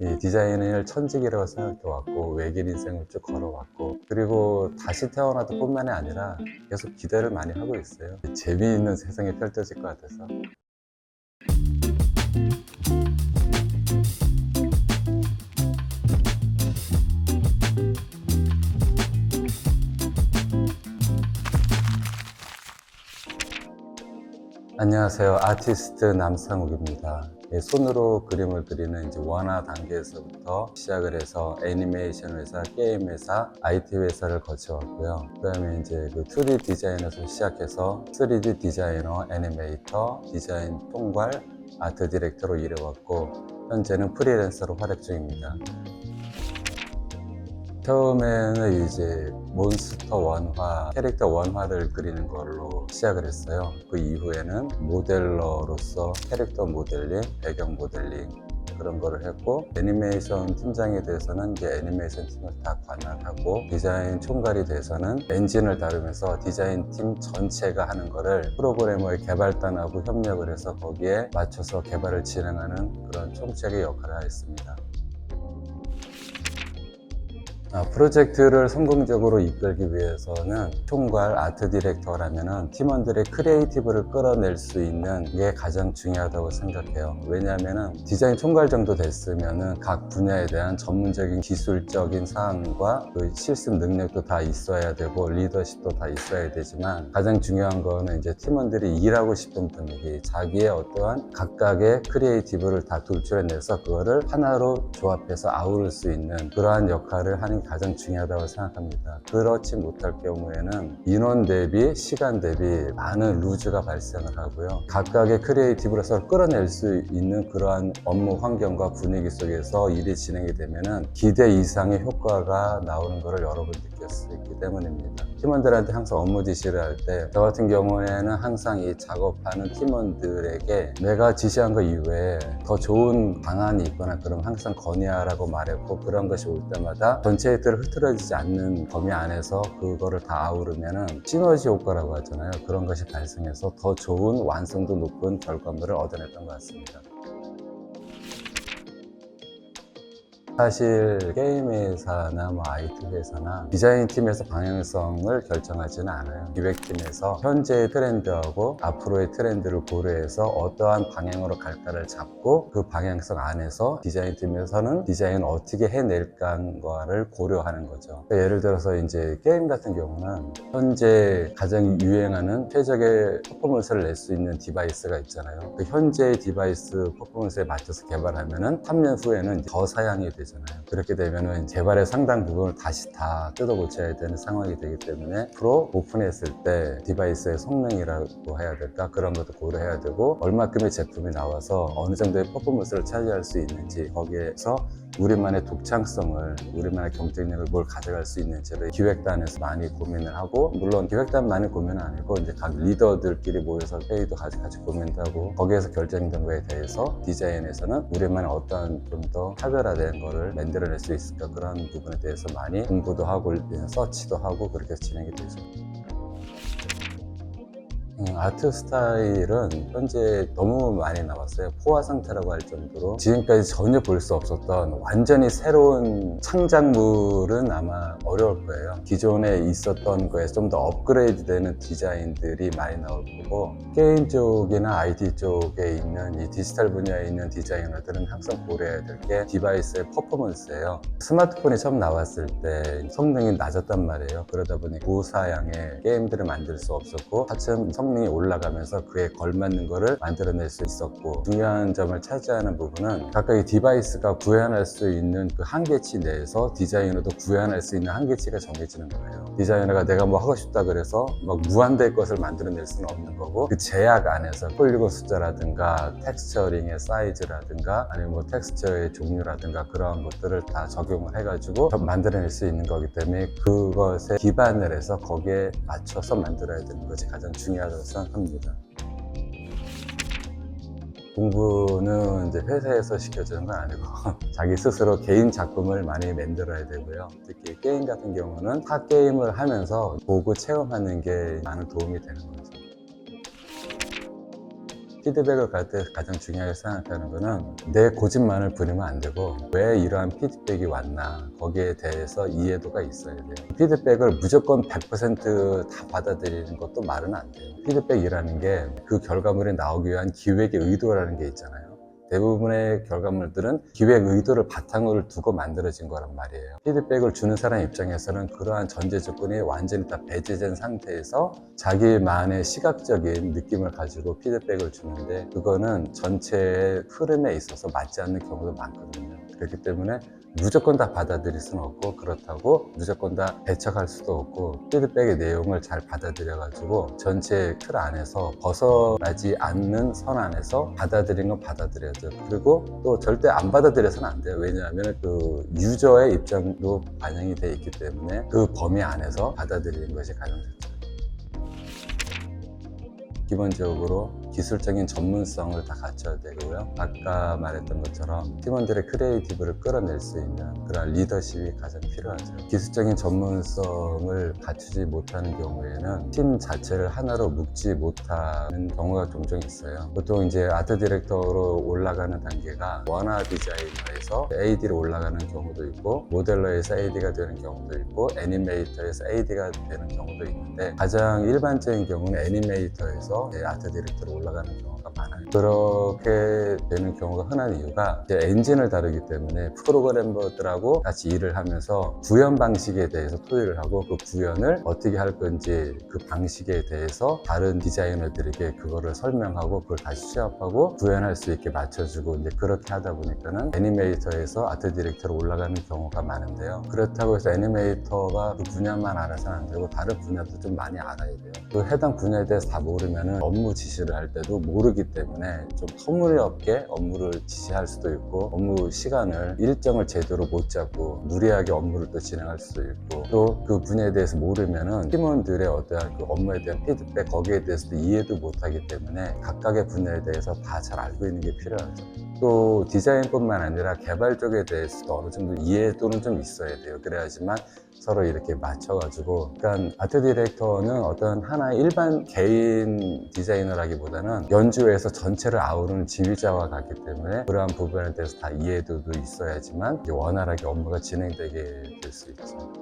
이 디자인을 천직이라고 생각해왔고 외길 인생을 쭉 걸어왔고 그리고 다시 태어나도 뿐만이 아니라 계속 기대를 많이 하고 있어요. 재미있는 세상이 펼쳐질 것 같아서. 안녕하세요. 아티스트 남상욱입니다. 손으로 그림을 그리는 이제 원화 단계에서부터 시작을 해서 애니메이션 회사, 게임 회사, IT 회사를 거쳐왔고요. 그다음에 이제 그 2D 디자인에서 시작해서 3D 디자이너, 애니메이터, 디자인 총괄, 아트 디렉터로 일해왔고 현재는 프리랜서로 활약 중입니다. 처음에는 이제 몬스터 원화, 캐릭터 원화를 그리는 걸로 시작을 했어요. 그 이후에는 모델러로서 캐릭터 모델링, 배경 모델링 그런 거를 했고 애니메이션 팀장이 돼서는 이제 애니메이션 팀을 다 관할하고 디자인 총괄이 돼서는 엔진을 다루면서 디자인 팀 전체가 하는 거를 프로그래머의 개발단하고 협력을 해서 거기에 맞춰서 개발을 진행하는 그런 총책의 역할을 하였습니다. 프로젝트를 성공적으로 이끌기 위해서는 총괄 아트 디렉터라면 팀원들의 크리에이티브를 끌어낼 수 있는 게 가장 중요하다고 생각해요. 왜냐하면 디자인 총괄 정도 됐으면 각 분야에 대한 전문적인 기술적인 사항과 그 실습 능력도 다 있어야 되고 리더십도 다 있어야 되지만 가장 중요한 거는 이제 팀원들이 일하고 싶은 분위기, 자기의 어떠한 각각의 크리에이티브를 다 돌출해내서 그거를 하나로 조합해서 아우를 수 있는 그러한 역할을 하는 게 가장 중요하다고 생각합니다. 그렇지 못할 경우에는 인원 대비 시간 대비 많은 루즈가 발생을 하고요. 각각의 크리에이티브로 서로 끌어낼 수 있는 그러한 업무 환경과 분위기 속에서 일이 진행이 되면은 기대 이상의 효과가 나오는 것을 여러 번 느낄 수 있기 때문입니다. 팀원들한테 항상 업무 지시를 할 때 저 같은 경우에는 항상 이 작업하는 팀원들에게 내가 지시한 것 이외에 더 좋은 방안이 있거나 그럼 항상 건의하라고 말했고 그런 것이 올 때마다 전체의 틀을 흐트러지지 않는 범위 안에서 그거를 다 아우르면은 시너지 효과라고 하잖아요. 그런 것이 발생해서 더 좋은 완성도 높은 결과물을 얻어냈던 것 같습니다. 사실 게임 회사나 뭐 IT 회사나 디자인 팀에서 방향성을 결정하지는 않아요. 기획팀에서 현재의 트렌드하고 앞으로의 트렌드를 고려해서 어떠한 방향으로 갈까를 잡고 그 방향성 안에서 디자인 팀에서는 디자인을 어떻게 해낼까를 고려하는 거죠. 그러니까 예를 들어서 이제 게임 같은 경우는 현재 가장 유행하는 최적의 퍼포먼스를 낼 수 있는 디바이스가 있잖아요. 그 현재의 디바이스 퍼포먼스에 맞춰서 개발하면은 3년 후에는 더 사양이 되잖아요. 그렇게 되면은 개발의 상당 부분을 다시 다 뜯어 고쳐야 되는 상황이 되기 때문에 앞으로 오픈했을 때 디바이스의 성능이라고 해야 될까 그런 것도 고려해야 되고 얼마큼의 제품이 나와서 어느 정도의 퍼포먼스를 차지할 수 있는지 거기에서 우리만의 독창성을 우리만의 경쟁력을 뭘 가져갈 수 있는지를 기획단에서 많이 고민을 하고 물론 기획단만의 고민은 아니고 이제 각 리더들끼리 모여서 회의도 같이 고민도 하고 거기에서 결정된 거에 대해서 디자인에서는 우리만의 어떤 좀 더 차별화된 거를 만들어낼 수 있을까 그런 부분에 대해서 많이 공부도 하고 서치도 하고 그렇게 진행이 되죠. 아트 스타일은 현재 너무 많이 나왔어요. 포화 상태라고 할 정도로 지금까지 전혀 볼 수 없었던 완전히 새로운 창작물은 아마 어려울 거예요. 기존에 있었던 거에 좀 더 업그레이드 되는 디자인들이 많이 나올 거고 게임 쪽이나 IT 쪽에 있는 이 디지털 분야에 있는 디자이너들은 항상 고려해야 될 게 디바이스의 퍼포먼스예요. 스마트폰이 처음 나왔을 때 성능이 낮았단 말이에요. 그러다 보니 고사양의 게임들을 만들 수 없었고 차츰 성능이 올라가면서 그에 걸맞는 거를 만들어낼 수 있었고 중요한 점을 차지하는 부분은 각각의 디바이스가 구현할 수 있는 그 한계치 내에서 디자이너도 구현할 수 있는 한계치가 정해지는 거예요. 디자이너가 내가 뭐 하고 싶다 그래서 막 무한대의 것을 만들어낼 수는 없는 거고 그 제약 안에서 폴리곤 숫자라든가 텍스처링의 사이즈라든가 아니면 뭐 텍스처의 종류라든가 그런 것들을 다 적용을 해가지고 만들어낼 수 있는 거기 때문에 그것에 기반을 해서 거기에 맞춰서 만들어야 되는 것이 가장 중요하다고 생각합니다. 공부는 이제 회사에서 시켜주는 건 아니고 자기 스스로 개인 작품을 많이 만들어야 되고요. 특히 게임 같은 경우는 타 게임을 하면서 보고 체험하는 게 많은 도움이 되는 거죠. 피드백을 갈 때 가장 중요하게 생각하는 거는 내 고집만을 부리면 안 되고 왜 이러한 피드백이 왔나 거기에 대해서 이해도가 있어야 돼요. 피드백을 무조건 100%다 받아들이는 것도 말은 안 돼요. 피드백이라는 게 그 결과물이 나오기 위한 기획의 의도라는 게 있잖아요. 대부분의 결과물들은 기획 의도를 바탕으로 두고 만들어진 거란 말이에요. 피드백을 주는 사람 입장에서는 그러한 전제 조건이 완전히 다 배제된 상태에서 자기만의 시각적인 느낌을 가지고 피드백을 주는데 그거는 전체의 흐름에 있어서 맞지 않는 경우도 많거든요. 그렇기 때문에 무조건 다 받아들일 수는 없고 그렇다고 무조건 다 배척할 수도 없고 피드백의 내용을 잘 받아들여 가지고 전체 틀 안에서 벗어나지 않는 선 안에서 받아들이는 건 받아들여야 돼요. 그리고 또 절대 안 받아들여서는 안 돼요. 왜냐하면 그 유저의 입장도 반영이 돼 있기 때문에 그 범위 안에서 받아들이는 것이 가장 좋죠. 기본적으로 기술적인 전문성을 다 갖춰야 되고요. 아까 말했던 것처럼 팀원들의 크리에이티브를 끌어낼 수 있는 그런 리더십이 가장 필요하죠. 기술적인 전문성을 갖추지 못하는 경우에는 팀 자체를 하나로 묶지 못하는 경우가 종종 있어요. 보통 이제 아트 디렉터로 올라가는 단계가 원화 디자이너에서 AD로 올라가는 경우도 있고 모델러에서 AD가 되는 경우도 있고 애니메이터에서 AD가 되는 경우도 있는데 가장 일반적인 경우는 애니메이터에서 아트 디렉터로 올라가는 경우가 많아요. 그렇게 되는 경우가 흔한 이유가 이제 엔진을 다루기 때문에 프로그래머들하고 같이 일을 하면서 구현 방식에 대해서 토의를 하고 그 구현을 어떻게 할 건지 그 방식에 대해서 다른 디자이너들에게 그거를 설명하고 그걸 다시 취합하고 구현할 수 있게 맞춰주고 이제 그렇게 하다 보니까는 애니메이터에서 아트 디렉터로 올라가는 경우가 많은데요. 그렇다고 해서 애니메이터가 그 분야만 알아서는 안 되고 다른 분야도 좀 많이 알아야 돼요. 그 해당 분야에 대해서 다 모르면은 업무 지시를 할 때도 모르기 때문에 좀 터무니없게 업무를 지시할 수도 있고 업무 시간을 일정을 제대로 못 잡고 무리하게 업무를 또 진행할 수도 있고 또 그 분야에 대해서 모르면은 팀원들의 어떠한 그 업무에 대한 피드백 거기에 대해서도 이해도 못하기 때문에 각각의 분야에 대해서 다 잘 알고 있는 게 필요하죠. 또 디자인뿐만 아니라 개발 쪽에 대해서도 어느 정도 이해도는 좀 있어야 돼요. 그래야지만 서로 이렇게 맞춰가지고 그러니까 아트 디렉터는 어떤 하나의 일반 개인 디자이너라기보다는 연주에서 전체를 아우르는 지휘자와 같기 때문에 그러한 부분에 대해서 다 이해도도 있어야지만 이제 원활하게 업무가 진행되게 될 수 있죠.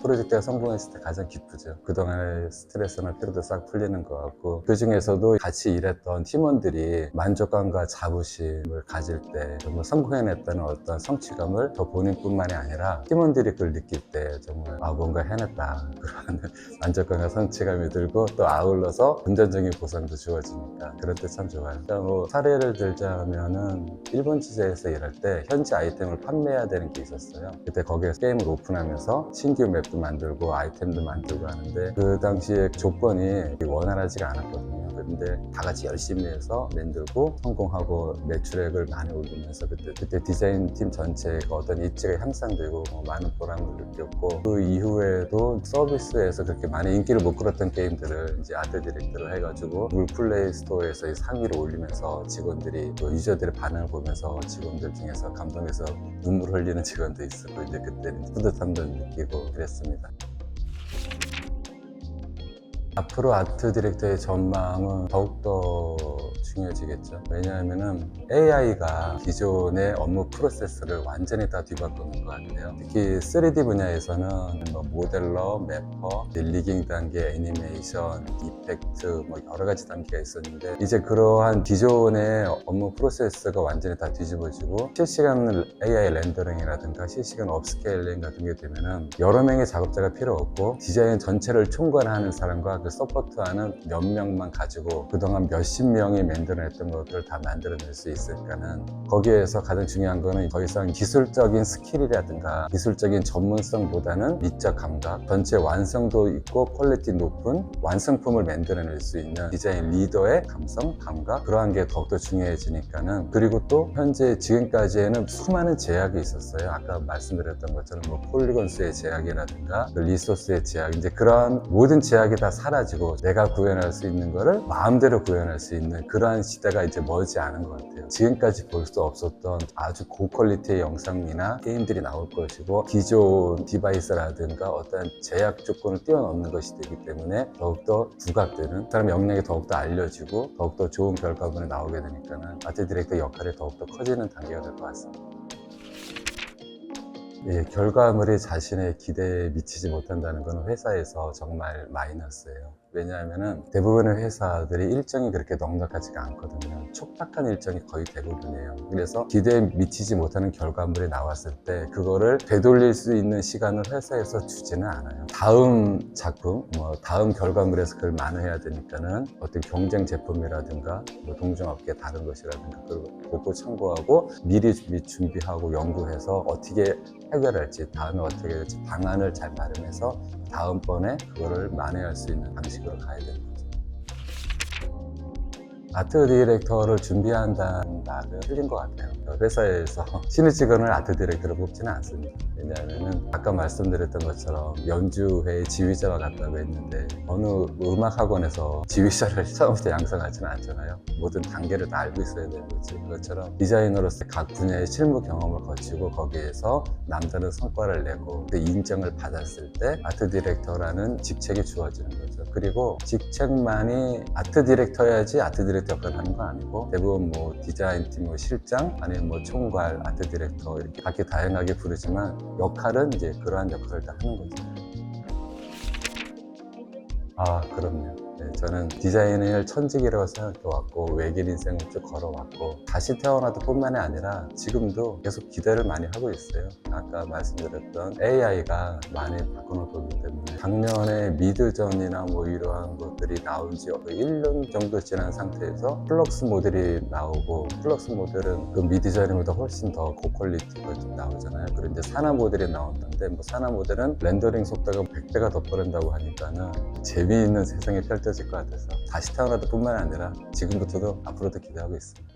프로젝트가 성공했을 때 가장 기쁘죠. 그동안의 스트레스나 피로도 싹 풀리는 것 같고 그 중에서도 같이 일했던 팀원들이 만족감과 자부심을 가질 때 정말 성공해냈다는 어떤 성취감을 더 본인뿐만이 아니라 팀원들이 그걸 느낄 때 정말 뭔가 해냈다 그런 만족감과 성취감이 들고 또 아울러서 금전적인 보상도 주어지니까 그럴 때 참 좋아요. 뭐 사례를 들자면은 일본 지사에서 일할 때 현지 아이템을 판매해야 되는 게 있었어요. 그때 거기에서 게임을 오픈하면서 신규 맵도 만들고 아이템도 만들고 하는데 그 당시에 조건이 원활하지가 않았거든요. 근데 다 같이 열심히 해서 만들고 성공하고 매출액을 많이 올리면서 그때 디자인 팀 전체가 어떤 입지가 향상되고 많은 보람을 느꼈고 그 이후에도 서비스에서 그렇게 많이 인기를 못 끌었던 게임들을 이제 아트 디렉터로 해가지고 구글 플레이 스토어에서 상위를 올리면서 직원들이 또 유저들의 반응을 보면서 직원들 중에서 감동해서 눈물 흘리는 직원도 있었고 이제 그때는 뿌듯함도 느끼고 그랬습니다. 앞으로 아트 디렉터의 전망은 더욱더 중요해지겠죠. 왜냐하면 AI가 기존의 업무 프로세스를 완전히 다 뒤바꾸는 것 같아요. 특히 3D 분야에서는 모델러, 매퍼, 리깅 단계, 애니메이션, 이펙트 여러 가지 단계가 있었는데 이제 그러한 기존의 업무 프로세스가 완전히 다 뒤집어지고 실시간 AI 렌더링이라든가 실시간 업스케일링 같은 게 되면은 여러 명의 작업자가 필요 없고 디자인 전체를 총괄하는 사람과 그 서포트하는 몇 명만 가지고 그동안 몇십 명이 만들어냈던 것들을 다 만들어낼 수 있을까는 거기에서 가장 중요한 거는 더 이상 기술적인 스킬이라든가 기술적인 전문성보다는 미적 감각, 전체 완성도 있고 퀄리티 높은 완성품을 만들어낼 수 있는 디자인 리더의 감성, 감각 그러한 게 더욱더 중요해지니까는 그리고 또 현재 지금까지에는 수많은 제약이 있었어요. 아까 말씀드렸던 것처럼 폴리건 수의 제약이라든가 리소스의 제약 이제 그러한 모든 제약이 다 사라지고 사라지고 내가 구현할 수 있는 거를 마음대로 구현할 수 있는 그러한 시대가 이제 머지 않은 것 같아요. 지금까지 볼 수 없었던 아주 고퀄리티의 영상이나 게임들이 나올 것이고 기존 디바이스라든가 어떤 제약 조건을 뛰어넘는 것이 되기 때문에 더욱더 부각되는 사람 역량이 더욱더 알려지고 더욱더 좋은 결과물이 나오게 되니까는 아트 디렉터 역할이 더욱더 커지는 단계가 될 것 같습니다. 예, 결과물이 자신의 기대에 미치지 못한다는 건 회사에서 정말 마이너스예요. 왜냐하면 대부분의 회사들이 일정이 그렇게 넉넉하지가 않거든요. 촉박한 일정이 거의 대부분이에요. 그래서 기대에 미치지 못하는 결과물이 나왔을 때 그거를 되돌릴 수 있는 시간을 회사에서 주지는 않아요. 다음 작품, 다음 결과물에서 그걸 만회해야 되니까는 어떤 경쟁 제품이라든가 동종업계 다른 것이라든가 그걸 보고 참고하고 미리 준비하고 연구해서 어떻게 해결할지 다음에 어떻게 될지 방안을 잘 마련해서 다음번에 그거를 만회할 수 있는 방식으로 가야 되는 거죠. 아트 디렉터를 준비한다는 말은 틀린 것 같아요. 회사에서 신입 직원을 아트 디렉터로 뽑지는 않습니다. 왜냐하면 아까 말씀드렸던 것처럼 연주회 지휘자와 같다고 했는데 어느 음악학원에서 지휘자를 처음부터 양성하지는 않잖아요. 모든 단계를 다 알고 있어야 되는 거지. 그것처럼 디자이너로서 각 분야의 실무 경험을 거치고 거기에서 남다른 성과를 내고 그 인정을 받았을 때 아트 디렉터라는 직책이 주어지는 거죠. 그리고 직책만이 아트 디렉터여야지 아트 디렉터 역할을 하는 건 아니고 대부분 디자인팀 실장 아니면 총괄 아트 디렉터 이렇게 각기 다양하게 부르지만 역할은 이제 그러한 역할을 다 하는 거죠. 그럼요. 네, 저는 디자인을 천직이라고 생각해왔고 외길 인생을 쭉 걸어왔고 다시 태어나도 뿐만이 아니라 지금도 계속 기대를 많이 하고 있어요. 아까 말씀드렸던 AI가 많이 바꿔놓을 거기 때문에 작년에 미드전이나 이러한 것들이 나온 지 1년 정도 지난 상태에서 플럭스 모델이 나오고 플럭스 모델은 그 미드전보다 훨씬 더 고퀄리티가 좀 나오잖아요. 그리고 이제 사나 모델이 나오는데 사나 모델은 렌더링 속도가 100배가 더 빠른다고 하니까는 재미있는 세상이 펼쳐질 것 같아서 다시 태어나도 뿐만 아니라 지금부터도 앞으로도 기대하고 있습니다.